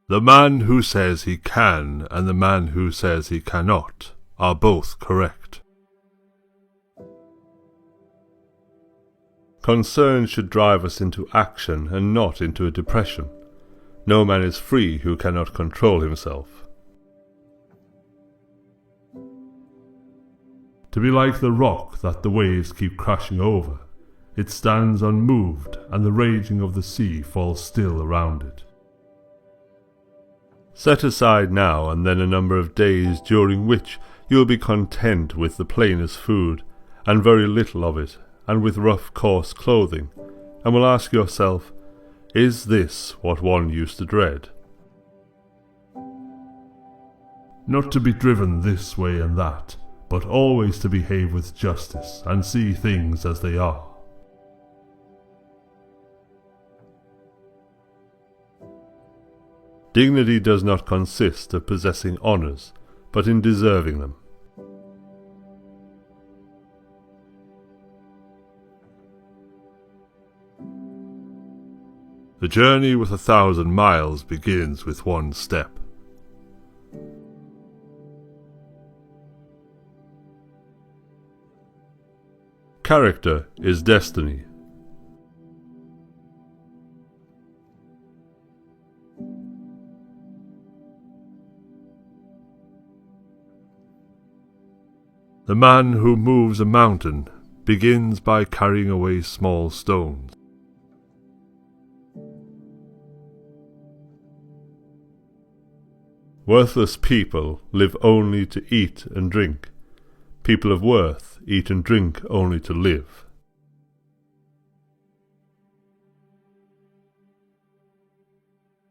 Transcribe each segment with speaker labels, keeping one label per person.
Speaker 1: The man who says he can and the man who says he cannot are both correct. Concern should drive us into action and not into a depression. No man is free who cannot control himself. To be like the rock that the waves keep crashing over, it stands unmoved, and the raging of the sea falls still around it. Set aside now and then a number of days during which you will be content with the plainest food, and very little of it, and with rough, coarse clothing, and will ask yourself, is this what one used to dread? Not to be driven this way and that, but always to behave with justice, and see things as they are. Dignity does not consist of possessing honours, but in deserving them. The journey with 1,000 miles begins with one step. Character is destiny. The man who moves a mountain begins by carrying away small stones. Worthless people live only to eat and drink. People of worth eat and drink only to live.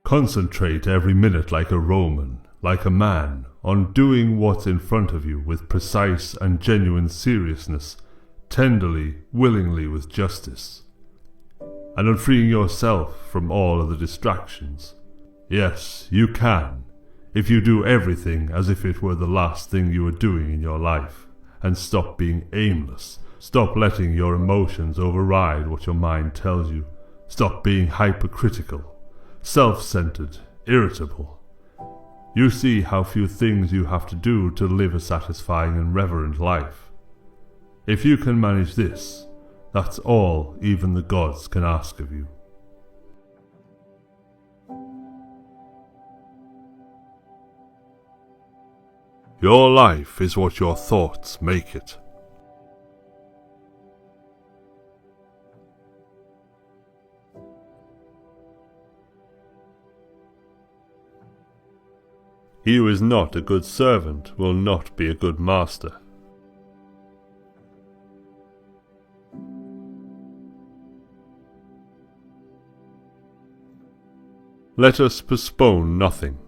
Speaker 1: Concentrate every minute like a Roman, like a man, on doing what's in front of you with precise and genuine seriousness, tenderly, willingly, with justice, and on freeing yourself from all other distractions. Yes, you can, if you do everything as if it were the last thing you were doing in your life, and stop being aimless, stop letting your emotions override what your mind tells you, stop being hypercritical, self-centered, irritable. You see how few things you have to do to live a satisfying and reverent life. If you can manage this, that's all even the gods can ask of you. Your life is what your thoughts make it. He who is not a good servant will not be a good master. Let us postpone nothing.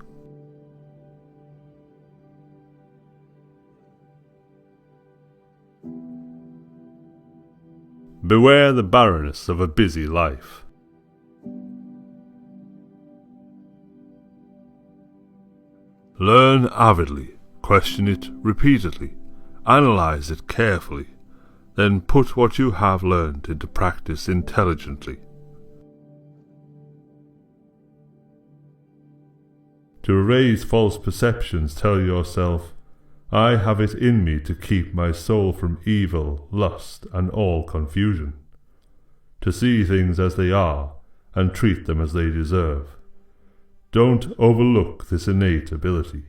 Speaker 1: Beware the barrenness of a busy life. Learn avidly, question it repeatedly, analyze it carefully, then put what you have learned into practice intelligently. To erase false perceptions, tell yourself, I have it in me to keep my soul from evil, lust, and all confusion, to see things as they are, and treat them as they deserve. Don't overlook this innate ability.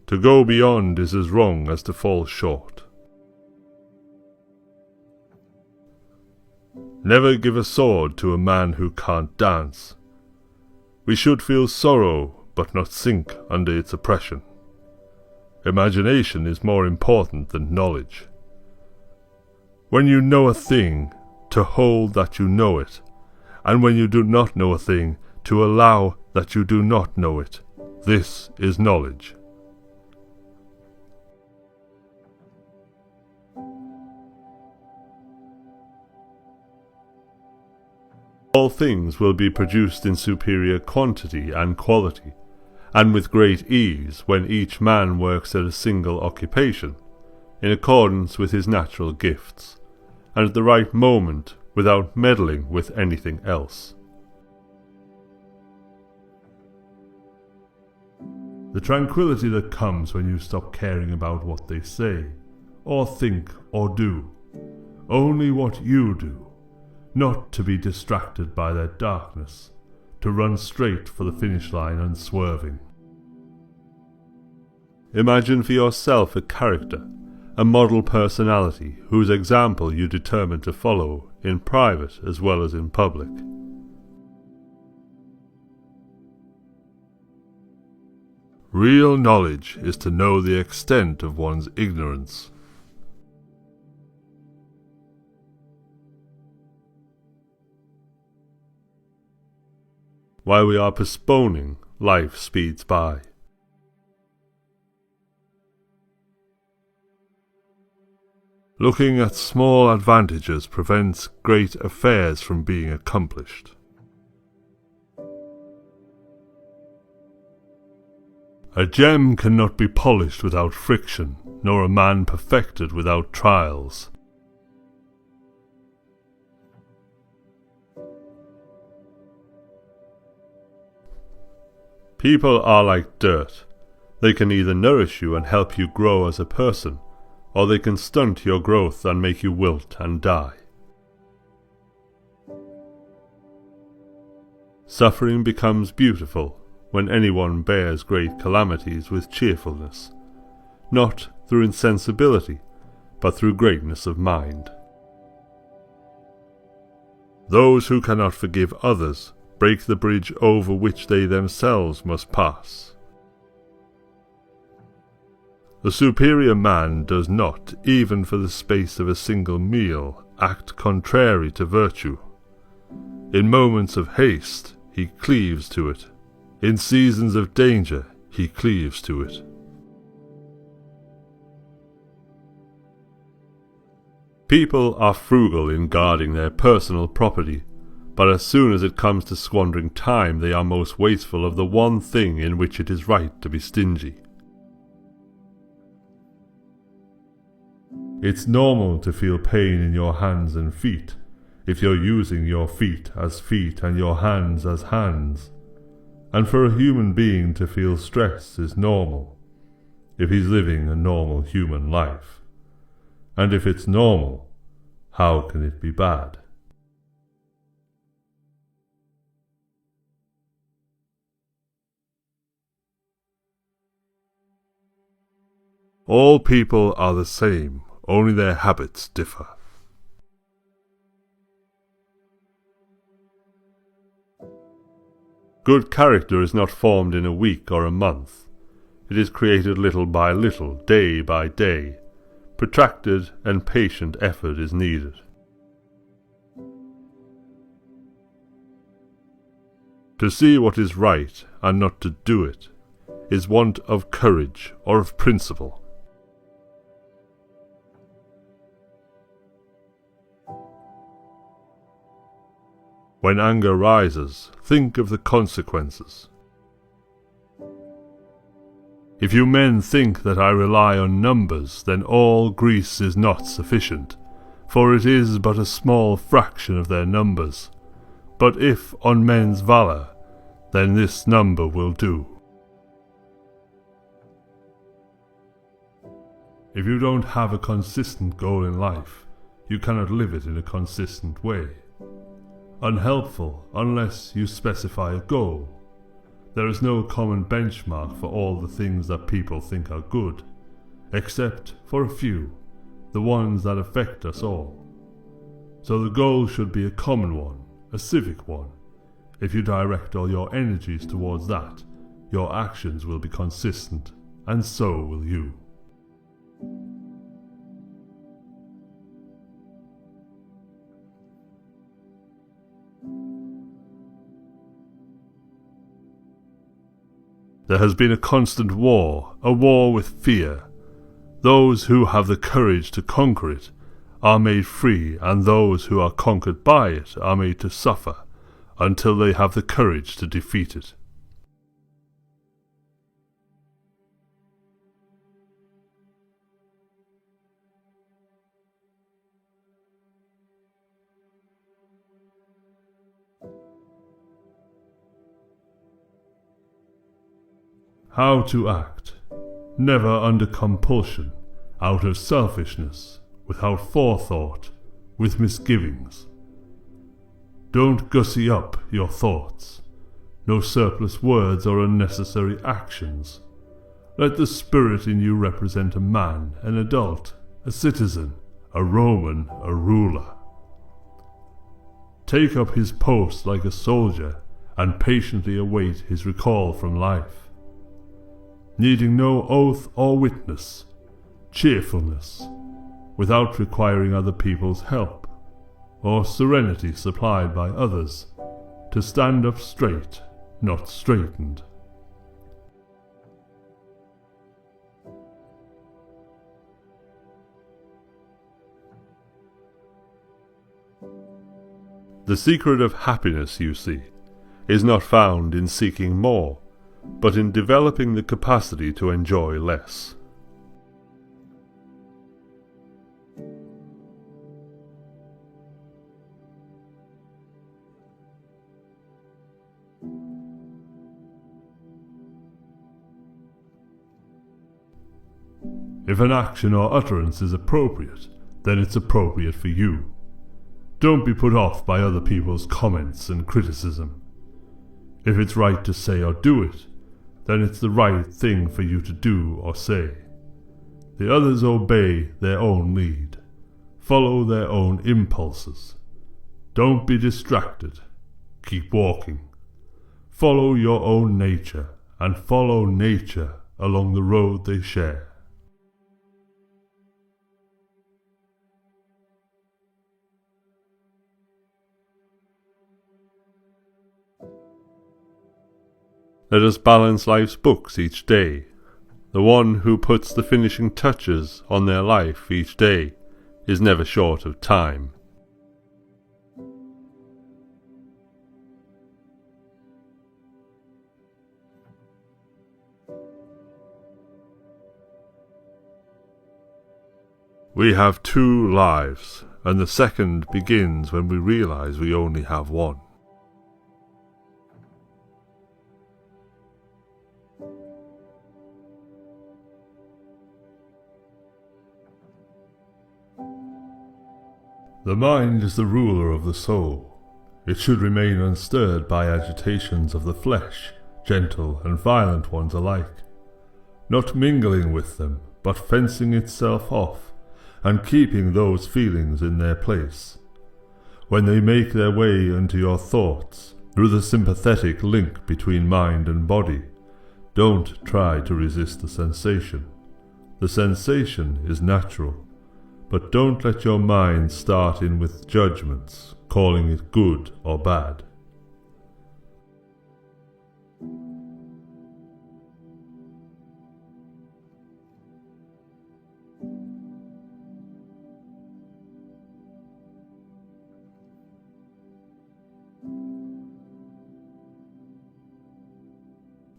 Speaker 1: To go beyond is as wrong as to fall short. Never give a sword to a man who can't dance. We should feel sorrow, but not sink under its oppression. Imagination is more important than knowledge. When you know a thing, to hold that you know it, and when you do not know a thing, to allow that you do not know it. This is knowledge. All things will be produced in superior quantity and quality, and with great ease when each man works at a single occupation. in accordance with his natural gifts, and at the right moment without meddling with anything else. The tranquility that comes when you stop caring about what they say, or think, or do. Only what you do, not to be distracted by their darkness, to run straight for the finish line unswerving. Imagine for yourself a character, a model personality whose example you determine to follow in private as well as in public. Real knowledge is to know the extent of one's ignorance. While we are postponing, life speeds by. Looking at small advantages prevents great affairs from being accomplished. A gem cannot be polished without friction, nor a man perfected without trials. People are like dirt. They can either nourish you and help you grow as a person, or they can stunt your growth and make you wilt and die. Suffering becomes beautiful when anyone bears great calamities with cheerfulness, not through insensibility, but through greatness of mind. Those who cannot forgive others break the bridge over which they themselves must pass. The superior man does not, even for the space of a single meal, act contrary to virtue. In moments of haste, he cleaves to it. In seasons of danger, he cleaves to it. People are frugal in guarding their personal property, but as soon as it comes to squandering time, they are most wasteful of the one thing in which it is right to be stingy. It's normal to feel pain in your hands and feet, if you're using your feet as feet and your hands as hands. And for a human being to feel stress is normal, if he's living a normal human life. And if it's normal, how can it be bad? All people are the same, only their habits differ. Good character is not formed in a week or a month. It is created little by little, day by day. Protracted and patient effort is needed. To see what is right and not to do it is want of courage or of principle. When anger rises, think of the consequences. If you men think that I rely on numbers, then all Greece is not sufficient, for it is but a small fraction of their numbers. But if on men's valour, then this number will do. If you don't have a consistent goal in life, you cannot live it in a consistent way. Unhelpful unless you specify a goal. There is no common benchmark for all the things that people think are good, except for a few, the ones that affect us all. So the goal should be a common one, a civic one. If you direct all your energies towards that, your actions will be consistent, and so will you. There has been a constant war, a war with fear. Those who have the courage to conquer it are made free, and those who are conquered by it are made to suffer, until they have the courage to defeat it. How to act, never under compulsion, out of selfishness, without forethought, with misgivings. Don't gussy up your thoughts. No surplus words or unnecessary actions. Let the spirit in you represent a man, an adult, a citizen, a Roman, a ruler. Take up his post like a soldier and patiently await his recall from life. Needing no oath or witness, cheerfulness, without requiring other people's help, or serenity supplied by others, to stand up straight, not straightened. The secret of happiness, you see, is not found in seeking more, but in developing the capacity to enjoy less. If an action or utterance is appropriate, then it's appropriate for you. Don't be put off by other people's comments and criticism. If it's right to say or do it, then it's the right thing for you to do or say. The others obey their own lead. Follow their own impulses. Don't be distracted. Keep walking. Follow your own nature, and follow nature along the road they share. Let us balance life's books each day. The one who puts the finishing touches on their life each day is never short of time. We have two lives, and the second begins when we realize we only have one. The mind is the ruler of the soul. It should remain unstirred by agitations of the flesh, gentle and violent ones alike, not mingling with them, but fencing itself off, and keeping those feelings in their place. When they make their way into your thoughts, through the sympathetic link between mind and body, don't try to resist the sensation. The sensation is natural. But don't let your mind start in with judgments, calling it good or bad.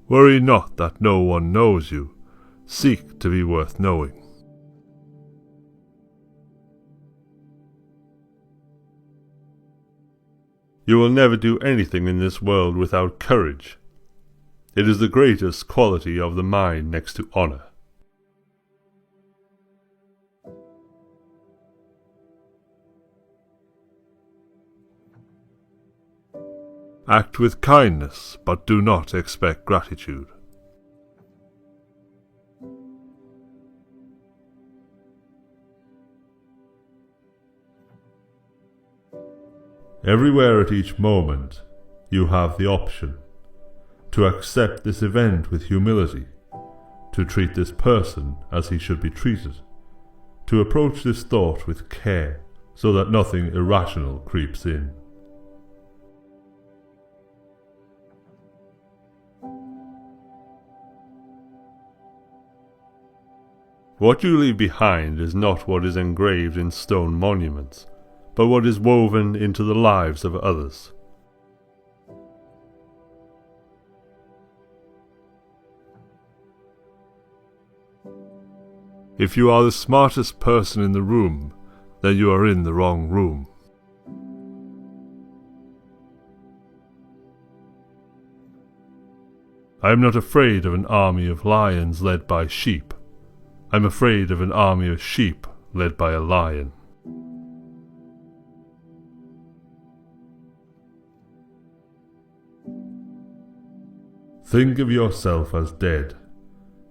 Speaker 1: Worry not that no one knows you. Seek to be worth knowing. You will never do anything in this world without courage. It is the greatest quality of the mind next to honor. Act with kindness, but do not expect gratitude. Everywhere at each moment, you have the option to accept this event with humility, to treat this person as he should be treated, to approach this thought with care so that nothing irrational creeps in. What you leave behind is not what is engraved in stone monuments, but what is woven into the lives of others. If you are the smartest person in the room, then you are in the wrong room. I am not afraid of an army of lions led by sheep. I am afraid of an army of sheep led by a lion. Think of yourself as dead.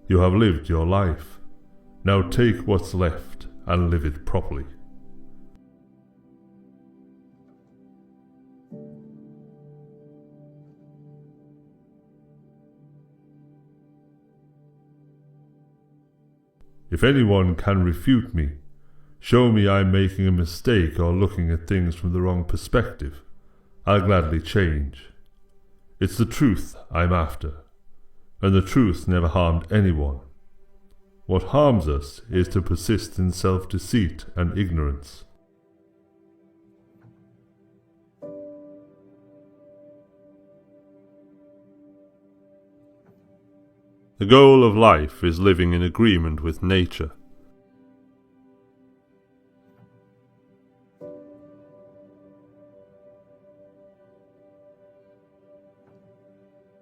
Speaker 1: You have lived your life. Now take what's left and live it properly. If anyone can refute me, show me I'm making a mistake or looking at things from the wrong perspective, I'll gladly change. It's the truth I'm after, and the truth never harmed anyone. What harms us is to persist in self-deceit and ignorance. The goal of life is living in agreement with nature.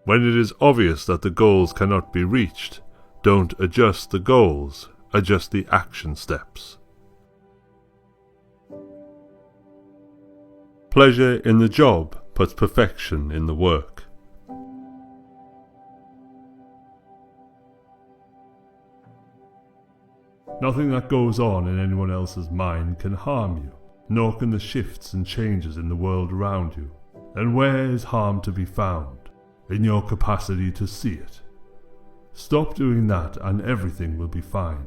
Speaker 1: When it is obvious that the goals cannot be reached, don't adjust the goals, adjust the action steps. Pleasure in the job puts perfection in the work. Nothing that goes on in anyone else's mind can harm you, nor can the shifts and changes in the world around you. And where is harm to be found? In your capacity to see it. Stop doing that and everything will be fine.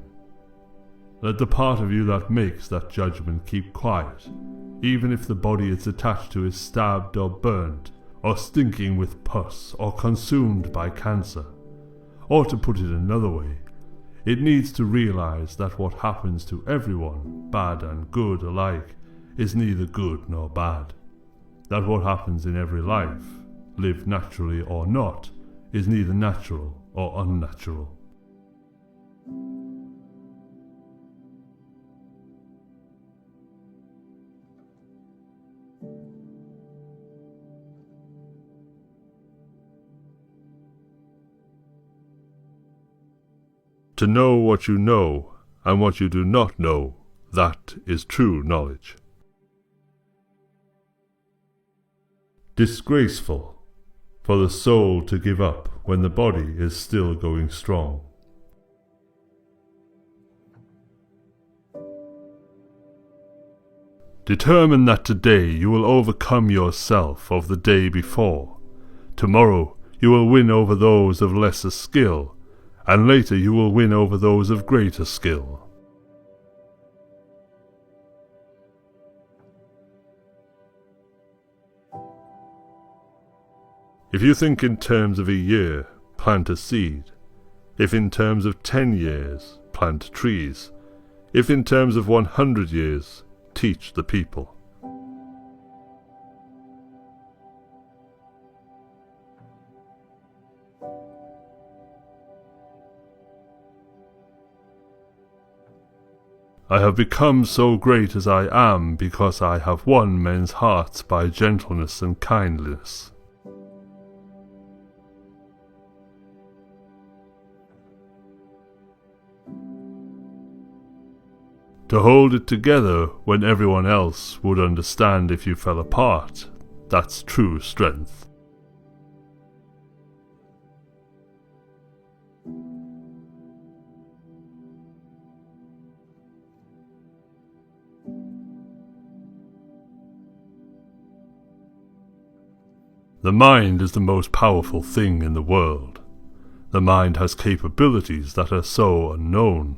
Speaker 1: Let the part of you that makes that judgment keep quiet, even if the body it's attached to is stabbed or burnt, or stinking with pus, or consumed by cancer. Or to put it another way, it needs to realize that what happens to everyone, bad and good alike, is neither good nor bad. That what happens in every life, lived naturally or not, is neither natural or unnatural. To know what you know and what you do not know, that is true knowledge. Disgraceful for the soul to give up when the body is still going strong. Determine that today you will overcome yourself of the day before. Tomorrow you will win over those of lesser skill, and later you will win over those of greater skill. If you think in terms of a year, plant a seed. If in terms of 10 years, plant trees. If in terms of 100 years, teach the people. I have become so great as I am because I have won men's hearts by gentleness and kindliness. To hold it together when everyone else would understand if you fell apart, that's true strength. The mind is the most powerful thing in the world. The mind has capabilities that are so unknown.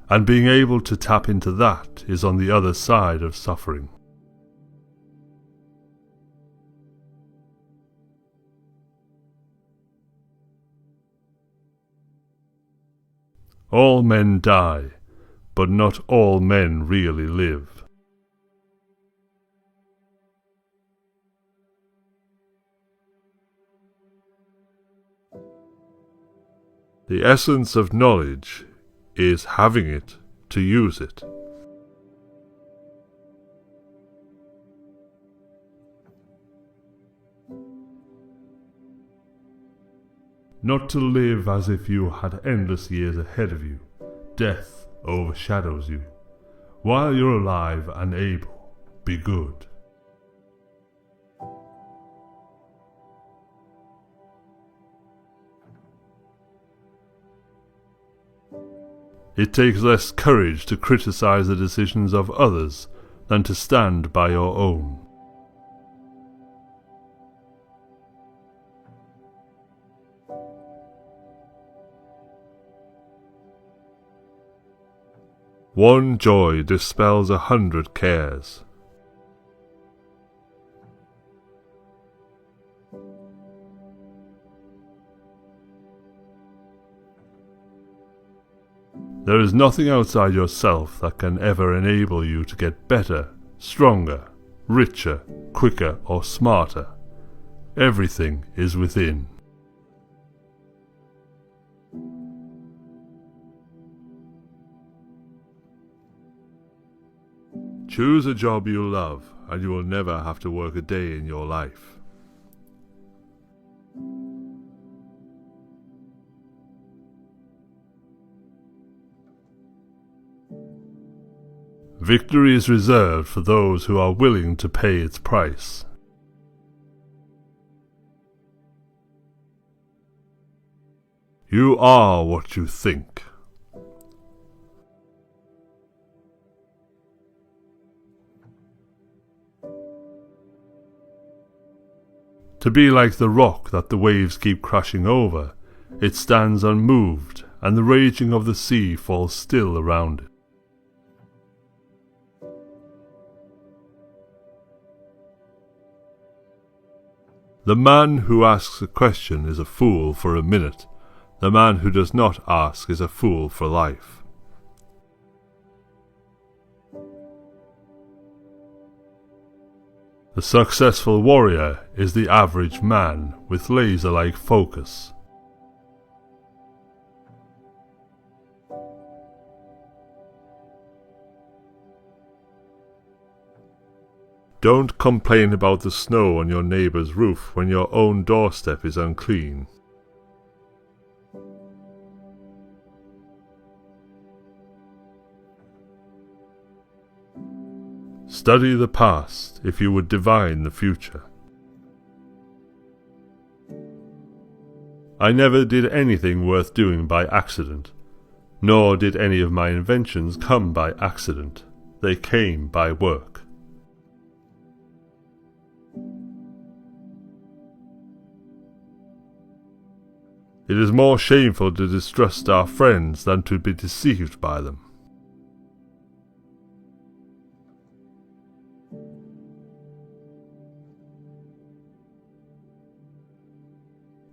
Speaker 1: And being able to tap into that is on the other side of suffering. All men die, but not all men really live. The essence of knowledge is having it to use it. not to live as if you had endless years ahead of you. Death overshadows you. While you're alive and able, be good. It takes less courage to criticize the decisions of others than to stand by your own. One joy dispels 100 cares. There is nothing outside yourself that can ever enable you to get better, stronger, richer, quicker, or smarter. Everything is within. Choose a job you love, and you will never have to work a day in your life. Victory is reserved for those who are willing to pay its price. You are what you think. To be like the rock that the waves keep crashing over, it stands unmoved, and the raging of the sea falls still around it. The man who asks a question is a fool for a minute. The man who does not ask is a fool for life. The successful warrior is the average man with laser-like focus. Don't complain about the snow on your neighbour's roof when your own doorstep is unclean. Study the past if you would divine the future. I never did anything worth doing by accident, nor did any of my inventions come by accident. They came by work. It is more shameful to distrust our friends than to be deceived by them.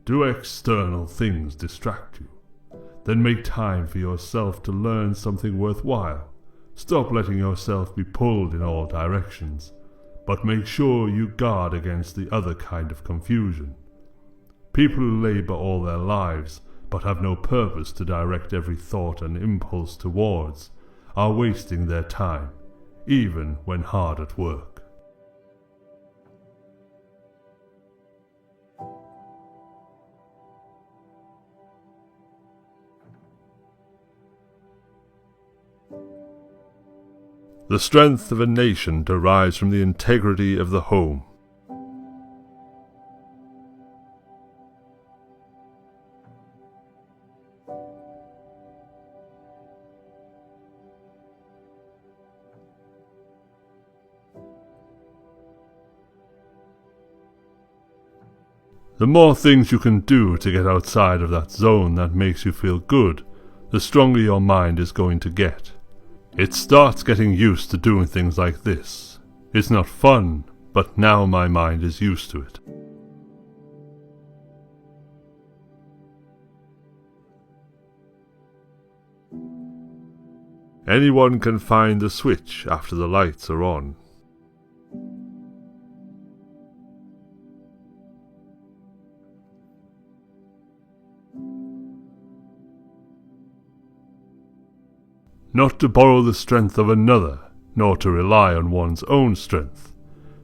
Speaker 1: Do external things distract you? Then make time for yourself to learn something worthwhile. Stop letting yourself be pulled in all directions, but make sure you guard against the other kind of confusion. People who labour all their lives, but have no purpose to direct every thought and impulse towards, are wasting their time, even when hard at work. The strength of a nation derives from the integrity of the home. The more things you can do to get outside of that zone that makes you feel good, the stronger your mind is going to get. It starts getting used to doing things like this. It's not fun, but now my mind is used to it. Anyone can find the switch after the lights are on. Not to borrow the strength of another, nor to rely on one's own strength,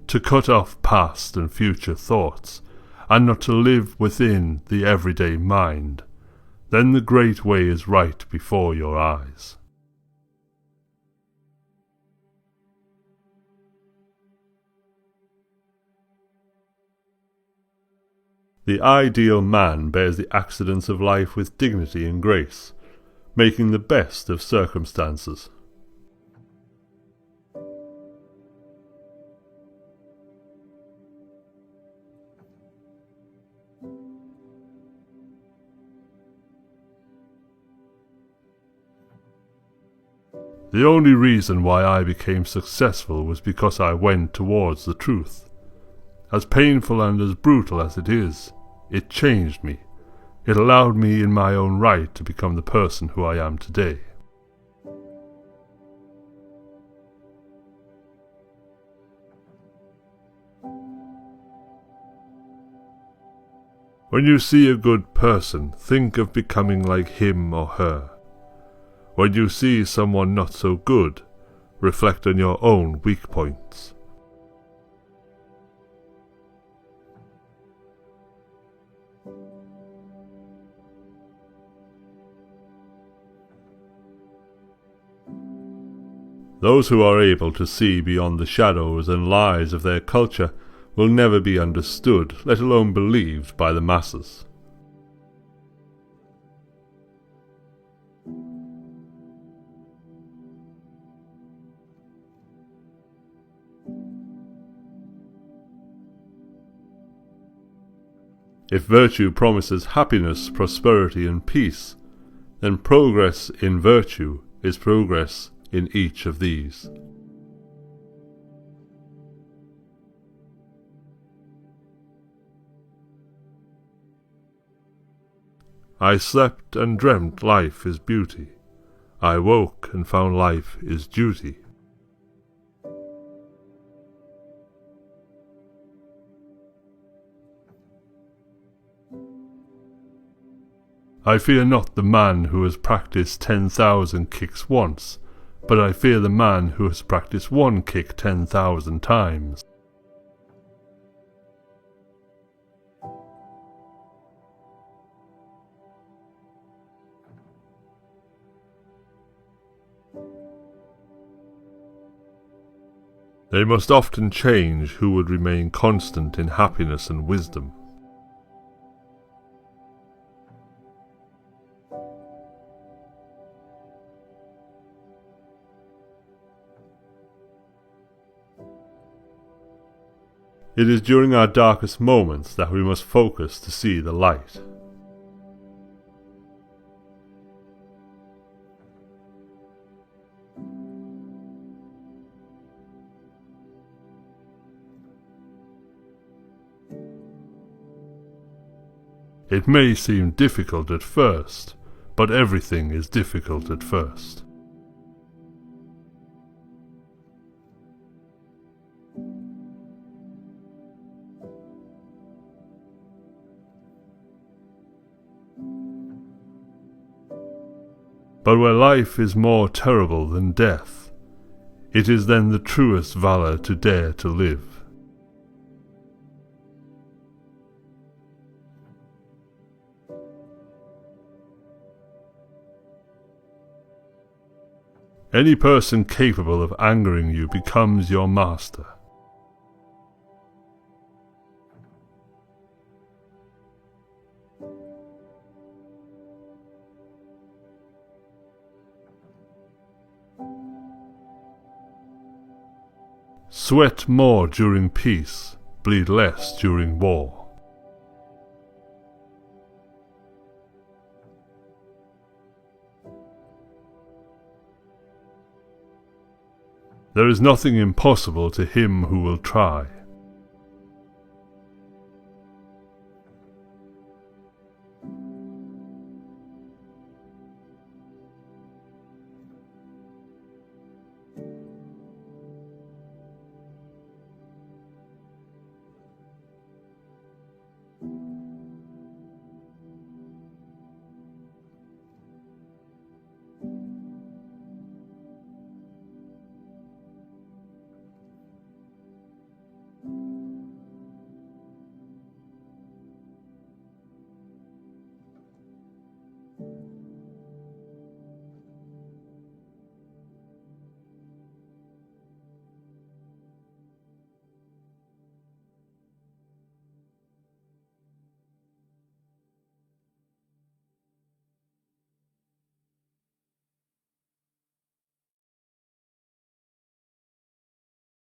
Speaker 1: to cut off past and future thoughts, and not to live within the everyday mind, then the great way is right before your eyes. The ideal man bears the accidents of life with dignity and grace, making the best of circumstances. The only reason why I became successful was because I went towards the truth. As painful and as brutal as it is, it changed me. It allowed me in my own right to become the person who I am today. When you see a good person, think of becoming like him or her. When you see someone not so good, reflect on your own weak points. Those who are able to see beyond the shadows and lies of their culture will never be understood, let alone believed by the masses. If virtue promises happiness, prosperity, and peace, then progress in virtue is progress in each of these. I slept and dreamt life is beauty. I woke and found life is duty. I fear not the man who has practiced 10,000 kicks once, but I fear the man who has practiced one kick 10,000 times. They must often change who would remain constant in happiness and wisdom. It is during our darkest moments that we must focus to see the light. It may seem difficult at first, but everything is difficult at first. But where life is more terrible than death, it is then the truest valour to dare to live. Any person capable of angering you becomes your master. Sweat more during peace, bleed less during war. There is nothing impossible to him who will try.